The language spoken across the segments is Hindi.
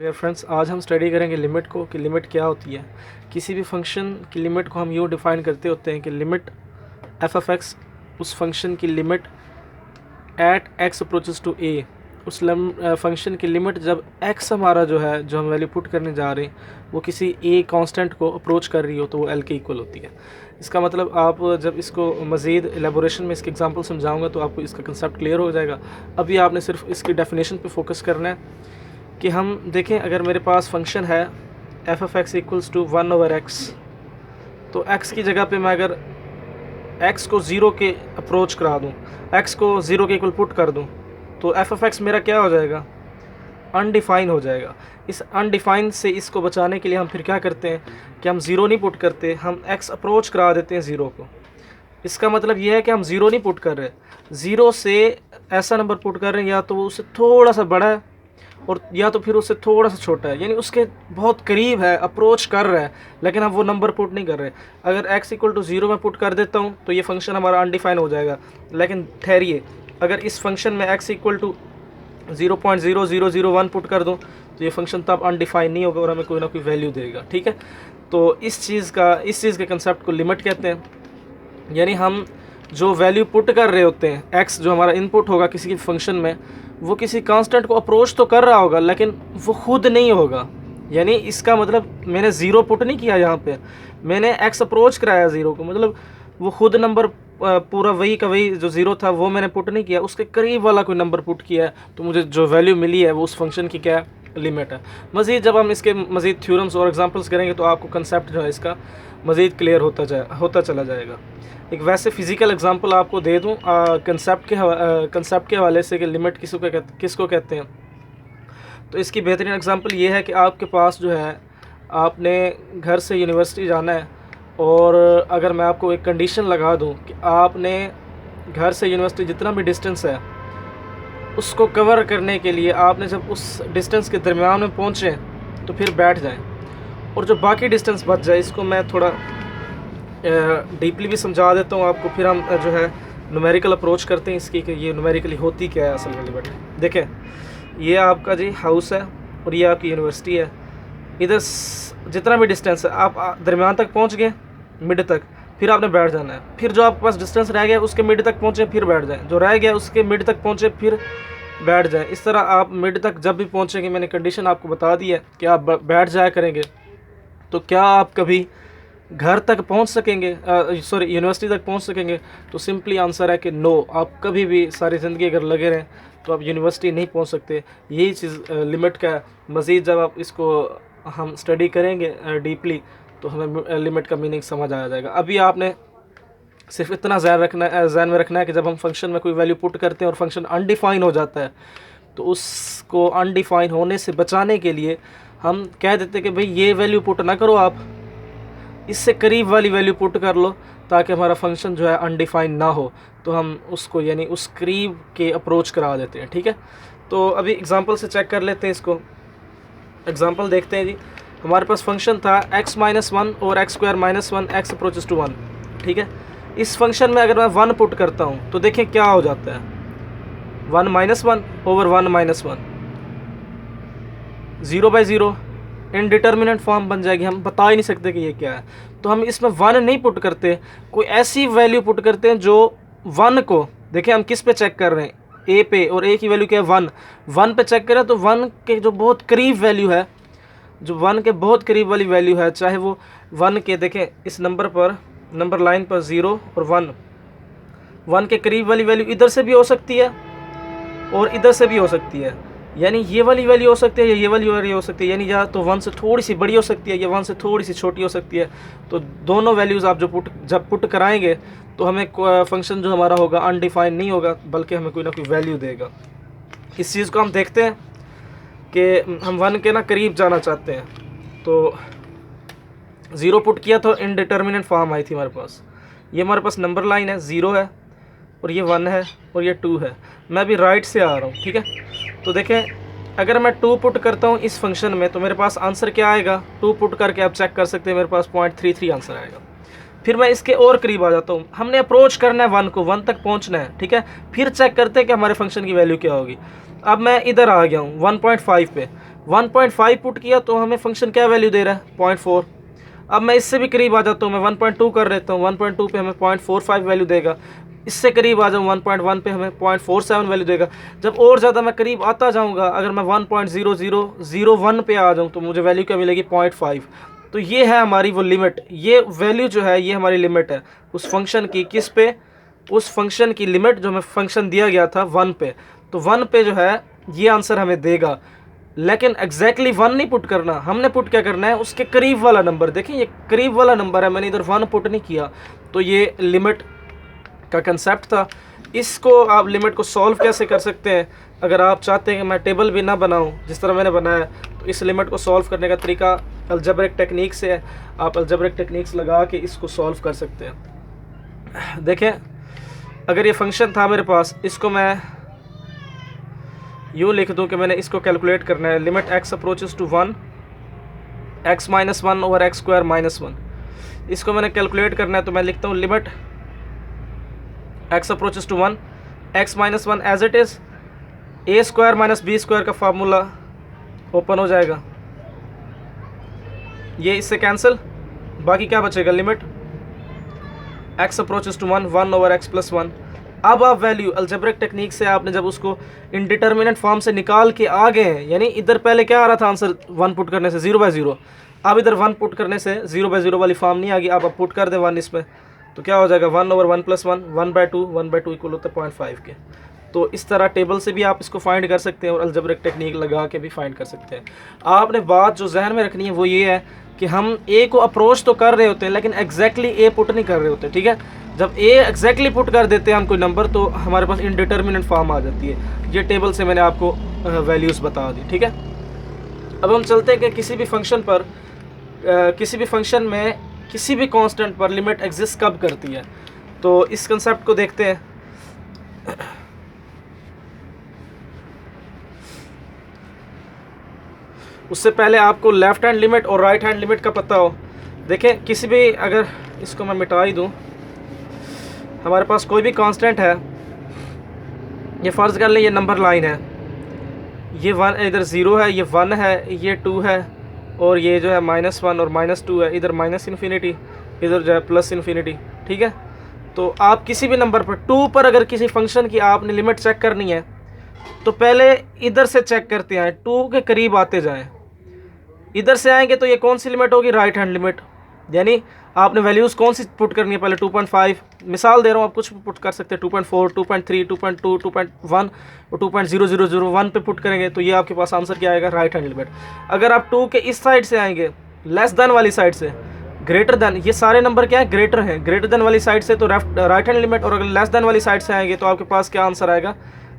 डियर फ्रेंड्स, आज हम स्टडी करेंगे लिमिट को कि लिमिट क्या होती है। किसी भी फंक्शन की लिमिट को हम यूँ डिफ़ाइन करते होते हैं कि लिमिट एफ ऑफ एक्स, उस फंक्शन की limit at X approaches to A, उस फंक्शन की लिमिट जब एक्स हमारा जो है, जो हम वैल्यू पुट करने जा रहे हैं, वो किसी ए कांस्टेंट को अप्रोच कर रही हो तो वो एल के इक्वल होती है। इसका मतलब आप जब इसको मज़ीद एलेबोरेशन में इसके एग्जांपल समझाऊंगा तो आपको इसका कंसेप्ट क्लियर हो जाएगा। अभी आपने सिर्फ इसकी डेफिनेशन पे फोकस करना है कि हम देखें, अगर मेरे पास फंक्शन है f of x equals to 1/x, तो x की जगह पे मैं अगर x को 0 के अप्रोच करा दूं, x को 0 के इक्वल पुट कर दूं, तो एफ ऑफ एक्स मेरा क्या हो जाएगा? अनडिफाइन हो जाएगा। इस अनडिफाइन से इसको बचाने के लिए हम फिर क्या करते हैं कि हम 0 नहीं पुट करते, हम x अप्रोच करा देते हैं 0 को। इसका मतलब ये है कि हम 0 नहीं पुट कर रहे, 0 से ऐसा नंबर पुट कर रहे हैं या तो वो उससे थोड़ा सा बड़ा है और या तो फिर उससे थोड़ा सा छोटा है, यानी उसके बहुत करीब है, अप्रोच कर रहा है, लेकिन हम वो नंबर पुट नहीं कर रहे। अगर x इक्वल टू 0 में पुट कर देता हूँ तो ये फंक्शन हमारा अनडिफाइन हो जाएगा। लेकिन ठहरिए, अगर इस फंक्शन में x इक्वल टू 0.0001 पुट कर दूँ तो ये फंक्शन तब अनडिफाइन नहीं होगा और हमें कोई ना कोई वैल्यू देगा। ठीक है, तो इस चीज़ के कंसेप्ट को लिमिट कहते हैं। यानी हम जो वैल्यू पुट कर रहे होते हैं, x जो हमारा इनपुट होगा किसी की फंक्शन में, वो किसी कांस्टेंट को अप्रोच तो कर रहा होगा लेकिन वो खुद नहीं होगा। यानी इसका मतलब मैंने 0 पुट नहीं किया, यहाँ पे मैंने x अप्रोच कराया 0 को, मतलब वो खुद नंबर पूरा वही का वही जो 0 था वो मैंने पुट नहीं किया, उसके करीब वाला कोई नंबर पुट किया है, तो मुझे जो वैल्यू मिली है वो उस फंक्शन की क्या लिमिट है। मज़ीद जब हम इसके मज़ीद थ्योरम्स और एग्जांपल्स करेंगे तो आपको कंसेप्ट जो है इसका मज़ीद क्लियर होता चला जाएगा। एक वैसे फ़िज़िकल एग्जांपल आपको दे दूं कंसेप्ट के हवाले से कि लिमिट किसको कहते हैं। तो इसकी बेहतरीन एग्जांपल ये है कि आपके पास जो है, आपने घर से यूनिवर्सिटी जाना है और अगर मैं आपको एक कंडीशन लगा दूं कि आपने घर से यूनिवर्सिटी जितना भी डिस्टेंस है उसको कवर करने के लिए आपने जब उस डिस्टेंस के दरमियान में पहुँचे तो फिर बैठ जाएं, और जो बाकी डिस्टेंस बच जाए, इसको मैं थोड़ा डीपली भी समझा देता हूँ आपको, फिर हम जो है न्यूमेरिकल अप्रोच करते हैं इसकी कि ये न्यूमेरिकली होती क्या है असल में लिमिट। देखें, ये आपका जी हाउस है और ये आपकी यूनिवर्सिटी है। इधर जितना भी डिस्टेंस है, आप दरमियान तक पहुँच गए, मिड तक, फिर आपने बैठ जाना है। फिर जो आपके पास डिस्टेंस रह गया उसके मिड तक पहुँचे, फिर बैठ जाएँ, जो रह गया उसके मिड तक पहुँचे, फिर बैठ जाएँ। इस तरह आप मिड तक जब भी पहुँचेंगे, मैंने कंडीशन आपको बता दी है कि आप बैठ जाया करेंगे, तो क्या आप कभी घर तक पहुंच सकेंगे, यूनिवर्सिटी तक पहुंच सकेंगे? तो सिंपली आंसर है कि नो। आप कभी भी सारी ज़िंदगी अगर लगे रहें तो आप यूनिवर्सिटी नहीं पहुंच सकते। यही चीज़ लिमिट का है। मज़ीद जब आप इसको हम स्टडी करेंगे डीपली तो हमें लिमिट का मीनिंग समझ आ जाएगा। अभी आपने सिर्फ इतना ज़हन में रखना है कि जब हम फंक्शन में कोई वैल्यू पुट करते हैं और फंक्शन अनडिफाइन हो जाता है, तो उसको अनडिफाइन होने से बचाने के लिए हम कह देते हैं कि भाई ये वैल्यू पुट ना करो, आप इससे करीब वाली वैल्यू पुट कर लो ताकि हमारा फंक्शन जो है अनडिफाइन ना हो। तो हम उसको यानी उस करीब के अप्रोच करा देते हैं। ठीक है, तो अभी एग्जांपल से चेक कर लेते हैं इसको। एग्जांपल देखते हैं जी। हमारे पास फंक्शन था x-1 और x² - 1 x अप्रोचेस टू 1। ठीक है, इस फंक्शन में अगर मैं 1 पुट करता हूँ तो देखें क्या हो जाता है, 1-1/1 0/0 इनडिटर्मिनेंट फॉर्म बन जाएगी। हम बता ही नहीं सकते कि ये क्या है, तो हम इसमें 1 नहीं पुट करते, कोई ऐसी वैल्यू पुट करते हैं जो 1 को, देखें हम किस पे चेक कर रहे हैं, ए पे, और ए की वैल्यू क्या है 1 पे चेक करें तो 1 के जो बहुत करीब वैल्यू है, जो 1 के बहुत करीब वाली वैल्यू है, चाहे वो 1 के, देखें इस नंबर लाइन पर 0 और 1 के करीब वाली वैल्यू इधर से भी हो सकती है और इधर से भी हो सकती है। यानी ये वाली वैल्यू हो सकती है या ये वाली वैल्यू हो सकती है, यानी या तो 1 से थोड़ी सी बड़ी हो सकती है या 1 से थोड़ी सी छोटी हो सकती है। तो दोनों वैल्यूज़ आप जब पुट कराएंगे तो हमें फंक्शन जो हमारा होगा अनडिफाइन नहीं होगा, बल्कि हमें कोई ना कोई वैल्यू देगा। इस चीज़ को हम देखते हैं कि हम 1 के ना करीब जाना चाहते हैं, तो 0 पुट किया तो इनडिटर्मिनेट फॉर्म आई थी हमारे पास। ये हमारे पास नंबर लाइन है, 0 है और ये 1 है और ये 2 है। मैं अभी राइट से आ रहा हूँ। ठीक है, तो देखें अगर मैं 2 पुट करता हूँ इस फंक्शन में तो मेरे पास आंसर क्या आएगा, 2 पुट करके आप चेक कर सकते हैं, मेरे पास 0.33 आंसर आएगा। फिर मैं इसके और करीब आ जाता हूँ, हमने अप्रोच करना है 1 को, 1 तक पहुँचना है। ठीक है, फिर चेक करते हैं कि हमारे फंक्शन की वैल्यू क्या होगी। अब मैं इधर आ गया हूँ 1.5 पे, 1.5 पुट किया तो हमें फंक्शन क्या वैल्यू दे रहा है 0.4। अब मैं इससे भी करीब आ जाता हूँ, मैं 1.2 कर लेता हूँ, 1.2 पे हमें 0.45 वैल्यू देगा। इससे करीब आ जाऊँ 1.1 पे हमें 0.47 वैल्यू देगा। जब और ज़्यादा मैं करीब आता जाऊँगा, अगर मैं 1.0001 पे आ जाऊँ तो मुझे वैल्यू क्या मिलेगी 0.5। तो ये है हमारी वो लिमिट, ये वैल्यू जो है ये हमारी लिमिट है उस फंक्शन की। किस पे? उस फंक्शन की लिमिट जो हमें फंक्शन दिया गया था 1 पे। तो 1 पे जो है ये आंसर हमें देगा, लेकिन एग्जैक्टली 1 नहीं पुट करना, हमने पुट क्या करना है उसके करीब वाला नंबर। देखिए ये करीब वाला नंबर है, मैंने इधर 1 पुट नहीं किया। तो ये लिमिट का कंसेप्ट था। इसको आप लिमिट को सॉल्व कैसे कर सकते हैं? अगर आप चाहते हैं कि मैं टेबल भी ना बनाऊं जिस तरह मैंने बनाया, तो इस लिमिट को सॉल्व करने का तरीका अलजेब्रिक टेक्निक से है। आप अलजेब्रिक टेक्निक्स लगा के इसको सॉल्व कर सकते हैं। देखें, अगर ये फंक्शन था मेरे पास, इसको मैं यूँ लिख दूं कि मैंने इसको कैलकुलेट करना है। Limit x approaches to 1 x minus 1 over x square minus 1। इसको मैंने कैलकुलेट करना है, तो मैं लिखता हूँ limit x approaches to 1 x minus 1 as it is. A square minus b square का फार्मूला ओपन हो जाएगा, ये इससे कैंसिल, बाकी क्या बचेगा? Limit x approaches to 1 over x plus 1। अब आप वैल्यू अलजेब्रिक टेक्निक से आपने जब उसको इनडिटर्मिनेंट फॉर्म से निकाल के आ गए हैं, यानी इधर पहले क्या आ रहा था आंसर 1 पुट करने से 0/0, अब इधर 1 पुट करने से 0/0 वाली फॉर्म नहीं आ गई। अब पुट कर दें 1 इसमें, तो क्या हो जाएगा 1 ओवर 1 प्लस 1, 1/2, 1/2 इक्वल होता है 0.5 के। तो इस तरह टेबल से भी आप इसको फाइंड कर सकते हैं और अलजेब्रिक टेक्निक लगा के भी फाइंड कर सकते हैं। आपने बात जो जहन में रखनी है वो ये है कि हम ए को अप्रोच तो कर रहे होते हैं लेकिन एग्जैक्टली ए पुट नहीं कर रहे होते, ठीक है। जब ए एग्जैक्टली पुट कर देते हैं हम कोई नंबर, तो हमारे पास इनडिटर्मिनेंट फॉर्म आ जाती है। ये टेबल से मैंने आपको वैल्यूज़ बता दी, ठीक है। अब हम चलते हैं कि किसी भी फंक्शन पर किसी भी फंक्शन में किसी भी कांस्टेंट पर लिमिट एग्जिस्ट कब करती है। तो इस कंसेप्ट को देखते हैं। उससे पहले आपको लेफ्ट हैंड लिमिट और राइट हैंड लिमिट का पता हो। देखें, किसी भी, अगर इसको मैं मिटा ही दूँ, हमारे पास कोई भी कांस्टेंट है, ये फ़र्ज़ कर लें ये नंबर लाइन है, ये 1 इधर 0 है, ये 1 है, ये 2 है, और ये जो है -1 और -2 है, इधर -∞, इधर जो है +∞, ठीक है। तो आप किसी भी नंबर पर 2 पर अगर किसी फंक्शन की आपने लिमिट चेक करनी है, तो पहले इधर से चेक करते हैं, 2 के करीब आते जाएं। इधर से आएंगे तो ये कौन सी लिमिट होगी? Right hand limit. यानी आपने वैल्यूज़ कौन सी पुट करनी है? पहले 2.5, मिसाल दे रहा हूँ, आप कुछ भी पुट कर सकते हैं, 2.4, 2.3, 2.2, 2.1 और 2.0001 पे पुट करेंगे तो ये आपके पास आंसर क्या आएगा? Right hand limit. अगर आप 2 के इस साइड से आएंगे, लेस देन वाली साइड से, ग्रेटर देन, ये सारे नंबर क्या है? ग्रेटर हैं। ग्रेटर देन वाली साइड से तो राइट हैंड लिमिट, और अगर लेस देन वाली साइड से आएंगे तो आपके पास क्या आंसर आएगा?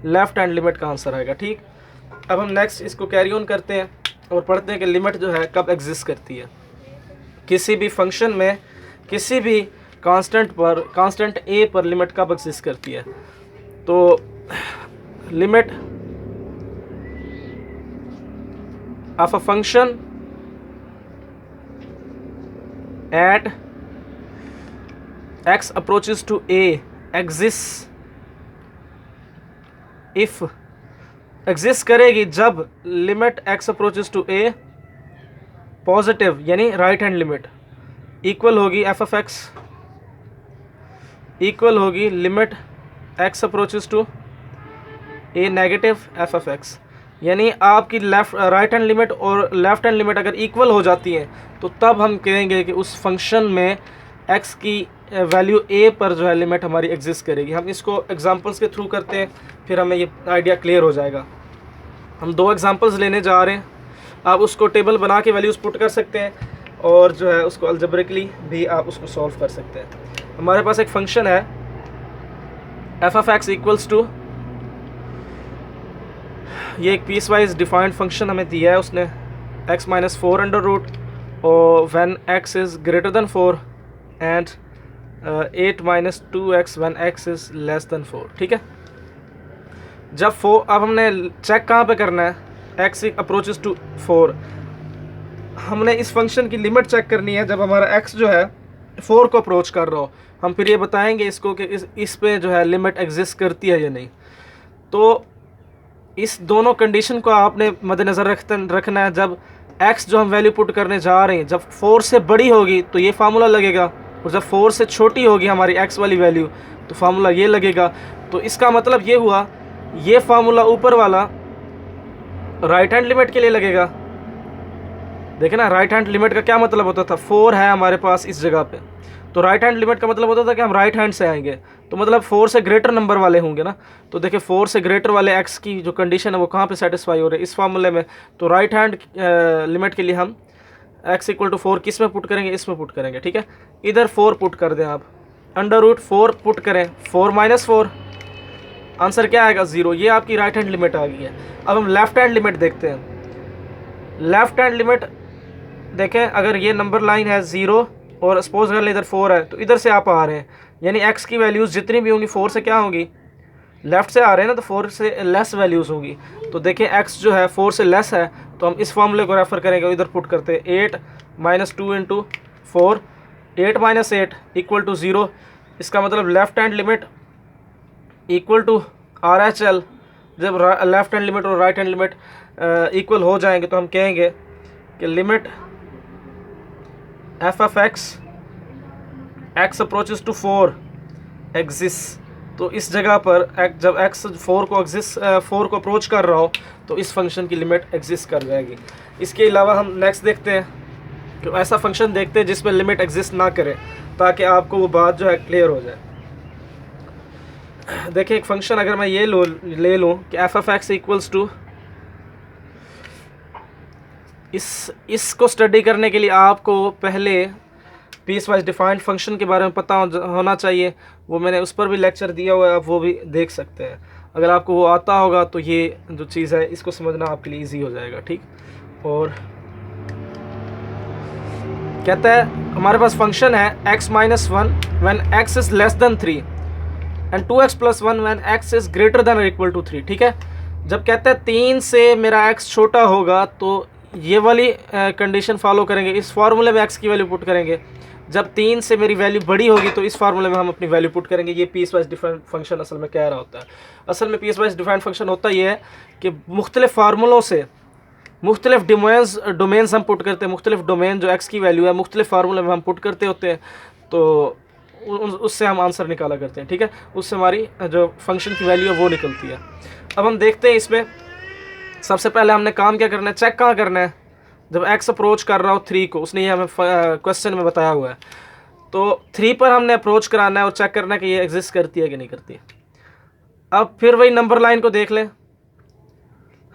लेफ्ट हैंड लिमिट का आंसर आएगा, ठीक। अब हम नेक्स्ट इसको कैरी ऑन करते हैं और पढ़ते हैं कि लिमिट जो है कब एग्जिस्ट करती है किसी भी फंक्शन में, किसी भी कांस्टेंट पर, कांस्टेंट ए पर लिमिट कब एग्जिस्ट करती है। तो limit of a function at x approaches to a exists if exist करेगी जब limit x approaches to a positive, यानी राइट हैंड लिमिट, इक्वल होगी f(x) इक्वल होगी limit x approaches to a negative f(x). यानी आपकी राइट हैंड लिमिट और लेफ्ट हैंड लिमिट अगर इक्वल हो जाती है तो तब हम कहेंगे कि उस फंक्शन में x की वैल्यू a पर जो है लिमिट हमारी एग्जिस्ट करेगी। हम इसको एग्जांपल्स के थ्रू करते हैं, फिर हमें ये आइडिया क्लियर हो जाएगा। हम 2 एग्जांपल्स लेने जा रहे हैं, आप उसको टेबल बना के वैल्यूज़ पुट कर सकते हैं और जो है उसको अलजेब्रिकली भी आप उसको सॉल्व कर सकते हैं। हमारे पास एक फंक्शन है f(x) इक्वल्स टू, ये एक पीस वाइज डिफाइंड फंक्शन हमें दिया है उसने, x माइनस 4 अंडर रूट और when x is greater than 4 and 8 minus 2x when x is less than 4, ठीक है। जब 4, अब हमने चेक कहाँ पे करना है? x approaches to 4। हमने इस फंक्शन की लिमिट चेक करनी है जब हमारा x जो है 4 को अप्रोच कर रहा हो। हम फिर ये बताएंगे इसको कि इस पे जो है लिमिट एग्जिस्ट करती है या नहीं। तो इस दोनों कंडीशन को आपने मद्देनज़र रखना है। जब x जो हम वैल्यू पुट करने जा रहे हैं जब 4 से बड़ी होगी तो ये फार्मूला लगेगा, और जब 4 से छोटी होगी हमारी x वाली वैल्यू तो फार्मूला ये लगेगा। तो इसका मतलब ये हुआ, ये फार्मूला ऊपर वाला राइट हैंड लिमिट के लिए लगेगा। देखे ना, राइट हैंड लिमिट का क्या मतलब होता था, 4 है हमारे पास इस जगह पे, तो राइट हैंड लिमिट का मतलब होता था कि हम राइट हैंड से आएंगे, तो मतलब 4 से ग्रेटर नंबर वाले होंगे ना। तो देखिए 4 से ग्रेटर वाले x की जो कंडीशन है वो कहाँ पे सेटिस्फाई हो रही है, इस फार्मूले में। तो राइट हैंड लिमिट के लिए हम x = 4 किस में पुट करेंगे, इसमें पुट करेंगे, ठीक है। इधर 4 पुट कर दें आप, √4 पुट करें, 4 - 4, आंसर क्या आएगा, 0। ये आपकी राइट हैंड लिमिट आ गई है। अब हम लेफ्ट हैंड लिमिट देखते हैं। लेफ्ट हैंड लिमिट देखें, अगर ये नंबर लाइन है 0 और सपोज कर लें इधर 4 है, तो इधर से आप आ रहे हैं, यानी x की वैल्यूज़ जितनी भी होंगी 4 से क्या होंगी, लेफ़्ट से आ रहे हैं ना, तो 4 से लेस वैल्यूज़ होंगी। तो देखें x जो है 4 से लेस है, तो हम इस फार्मूले को रेफ़र करेंगे, इधर पुट करते हैं 8 - 2 × 4, 8 - 8 = 0। इसका मतलब left hand limit equal to RHL। जब लेफ़्ट हैंड लिमिट और राइट हैंड लिमिट इक्वल हो जाएंगे तो हम कहेंगे कि limit f(x) x approaches to 4 exist. तो इस जगह पर जब x 4 को अप्रोच कर रहा हो तो इस फंक्शन की लिमिट एग्जिस्ट कर जाएगी। इसके अलावा हम नेक्स्ट देखते हैं कि ऐसा फंक्शन देखते हैं जिसमें लिमिट एग्जिस्ट ना करे, ताकि आपको वो बात जो है क्लियर हो जाए। देखिए एक फंक्शन अगर मैं ये ले लूँ कि f(x) = इसको स्टडी करने के लिए आपको पहले पीस वाइज डिफाइंड फंक्शन के बारे में पता होना चाहिए। वो मैंने उस पर भी लेक्चर दिया हुआ है, आप वो भी देख सकते हैं। अगर आपको वो आता होगा तो ये जो चीज़ है इसको समझना आपके लिए इजी हो जाएगा, ठीक। और कहता है हमारे पास फंक्शन है x - 1 when x is less than 3 and 2x + 1 when x is greater than or equal to 3, ठीक है। जब कहता है 3 से मेरा x छोटा होगा तो ये वाली कंडीशन फॉलो करेंगे, इस फार्मूले में x की वैल्यू पुट करेंगे। जब 3 से मेरी वैल्यू बड़ी होगी तो इस फार्मूले में हम अपनी वैल्यू पुट करेंगे। ये पीस वाइज डिफरेंट फंक्शन असल में कह रहा होता है। असल में पीस वाइज डिफरेंट फंक्शन होता ये है कि मुख्तलिफ फार्मूलों से मुख्तलिफ डोमेन्स हम पुट करते हैं, मुख्तलिफ डोमेन जो x की वैल्यू है मुख्तलिफ फार्मूले में हम पुट करते होते हैं, तो उससे हम आंसर निकाला करते हैं, ठीक है। उससे हमारी जो फंक्शन की वैल्यू है वो निकलती है। अब हम देखते हैं इसमें सबसे पहले हमने काम क्या करना है, चेक कहाँ करना है, जब x अप्रोच कर रहा हो 3 को, उसने ये हमें क्वेश्चन में बताया हुआ है, तो 3 पर हमने अप्रोच कराना है और चेक करना है कि ये एग्जिस्ट करती है कि नहीं करती। अब फिर वही नंबर लाइन को देख लें,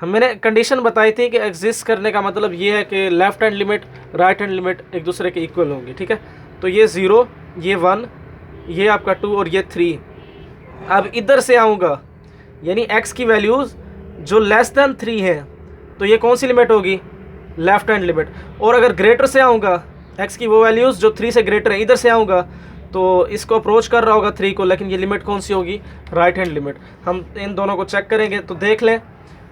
मैंने कंडीशन बताई थी कि एग्जिस्ट करने का मतलब ये है कि left hand limit right hand limit एक दूसरे के इक्वल होंगी, ठीक है। तो ये 0, ये 1, ये आपका 2 और ये 3। अब इधर से आऊँगा, यानी x की वैल्यूज़ जो लेस दैन 3 है, तो ये कौन सी लिमिट होगी, लेफ़्ट हैंड लिमिट। और अगर ग्रेटर से आऊँगा, x की वो वैल्यूज़ जो 3 से ग्रेटर है, इधर से आऊँगा तो इसको अप्रोच कर रहा होगा 3 को, लेकिन ये लिमिट कौन सी होगी, राइट हैंड लिमिट। हम इन दोनों को चेक करेंगे तो देख लें,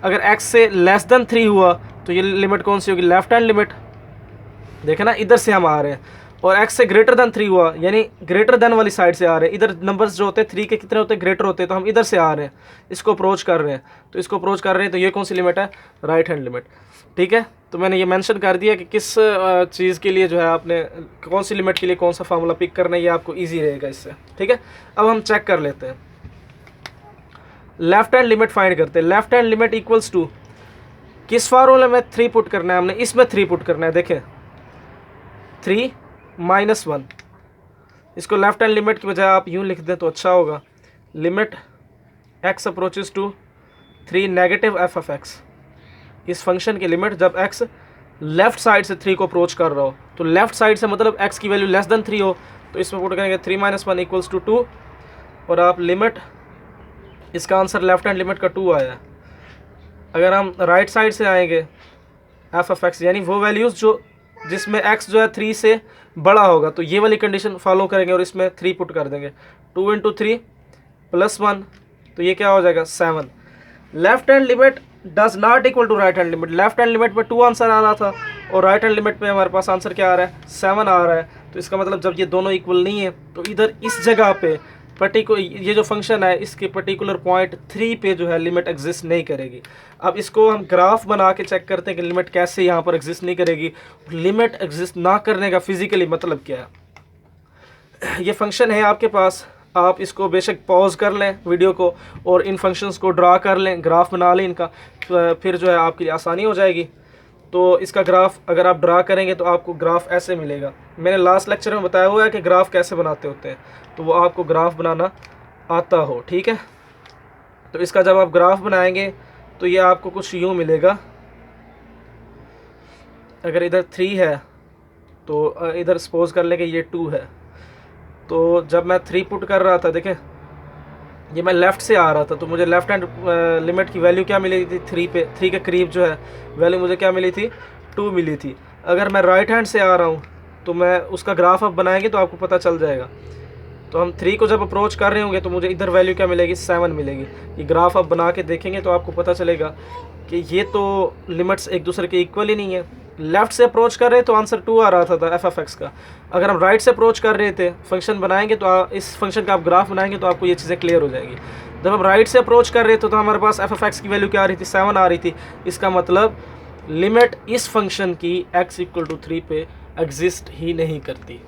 अगर x से लेस दैन 3 हुआ तो ये लिमिट कौन सी होगी, लेफ़्ट हैंड लिमिट। देखें ना, इधर से हम आ रहे हैं, और x से ग्रेटर दैन 3 हुआ यानी ग्रेटर दैन वाली साइड से आ रहे हैं। इधर नंबर्स जो होते हैं 3 के कितने होते हैं, ग्रेटर होते हैं, तो हम इधर से आ रहे हैं, इसको अप्रोच कर रहे हैं, तो इसको अप्रोच कर रहे हैं, तो ये कौन सी लिमिट है, राइट हैंड लिमिट, ठीक है। तो मैंने ये मेंशन कर दिया कि किस चीज़ के लिए जो है आपने कौन सी लिमिट के लिए कौन सा फार्मूला पिक करना है, ये आपको ईजी रहेगा इससे, ठीक है। अब हम चेक कर लेते हैं, लेफ़्ट हैंड लिमिट फाइंड करते हैं। Left hand limit equals to किस फार्मूले में 3 पुट करना है, हमने इसमें 3 पुट करना है। देखें 3 - 1, इसको लेफ़्ट हैंड लिमिट की बजाय आप यूँ लिख दें तो अच्छा होगा, limit x approaches to 3 negative f(x). इस फंक्शन की लिमिट जब x लेफ़्ट साइड से 3 को अप्रोच कर रहा हो, तो लेफ़्ट साइड से मतलब x की वैल्यू लेस दैन 3 हो, तो इसमें पुट करेंगे 3 - 1 = 2, और आप लिमिट, इसका आंसर लेफ़्ट हैंड लिमिट का 2 आया है। अगर हम राइट साइड से आएंगे f(x) यानी वो वैल्यूज़ जो जिसमें x जो है 3 से बड़ा होगा, तो ये वाली कंडीशन फॉलो करेंगे और इसमें 3 पुट कर देंगे, 2 × 3 + 1, तो ये क्या हो जाएगा, 7। Left hand limit does not equal to right hand limit. Left hand limit पे 2 आंसर आ रहा था और राइट हैंड लिमिट पे हमारे पास आंसर क्या आ रहा है, 7 आ रहा है। तो इसका मतलब जब ये दोनों इक्वल नहीं है तो इधर इस जगह पे ये जो फंक्शन है इसके पर्टिकुलर पॉइंट 3 पे जो है लिमिट एग्जिस्ट नहीं करेगी। अब इसको हम ग्राफ बना के चेक करते हैं कि लिमिट कैसे यहाँ पर एग्जिस्ट नहीं करेगी। लिमिट एग्जिस्ट ना करने का फिजिकली मतलब क्या है। ये फंक्शन है आपके पास, आप इसको बेशक पॉज कर लें वीडियो को और इन फंक्शंस को ड्रा कर लें, ग्राफ बना लें इनका, फिर जो है आपके लिए आसानी हो जाएगी। तो इसका ग्राफ अगर आप ड्रा करेंगे तो आपको ग्राफ ऐसे मिलेगा। मैंने लास्ट लेक्चर में बताया हुआ है कि ग्राफ कैसे बनाते होते हैं, तो वो आपको ग्राफ बनाना आता हो, ठीक है। तो इसका जब आप ग्राफ बनाएंगे तो ये आपको कुछ यूँ मिलेगा। अगर इधर 3 है तो इधर सपोज कर लें कि ये 2 है। तो जब मैं 3 पुट कर रहा था, देखें ये मैं लेफ़्ट से आ रहा था, तो मुझे लेफ़्ट हैंड लिमिट की वैल्यू क्या मिली थी 3 पे, 3 के करीब जो है वैल्यू मुझे क्या मिली थी 2 मिली थी। अगर मैं राइट हैंड से आ रहा हूँ तो मैं उसका ग्राफ अब बनाएंगे तो आपको पता चल जाएगा। तो हम 3 को जब अप्रोच कर रहे होंगे तो मुझे इधर वैल्यू क्या मिलेगी 7 मिलेगी। ये ग्राफ अब बना के देखेंगे तो आपको पता चलेगा कि ये तो लिमिट्स एक दूसरे के इक्वल ही नहीं है। लेफ़्ट से अप्रोच कर रहे तो आंसर 2 आ रहा था f(x) का। अगर हम राइट से अप्रोच कर रहे थे फंक्शन बनाएंगे तो इस फंक्शन का आप ग्राफ बनाएंगे तो आपको ये चीज़ें क्लियर हो जाएगी। जब हम राइट से अप्रोच कर रहे थे तो हमारे पास f(x) की वैल्यू क्या आ रही थी 7 आ रही थी। इसका मतलब लिमिट इस फंक्शन की x = 3 पे एग्जिस्ट ही नहीं करती।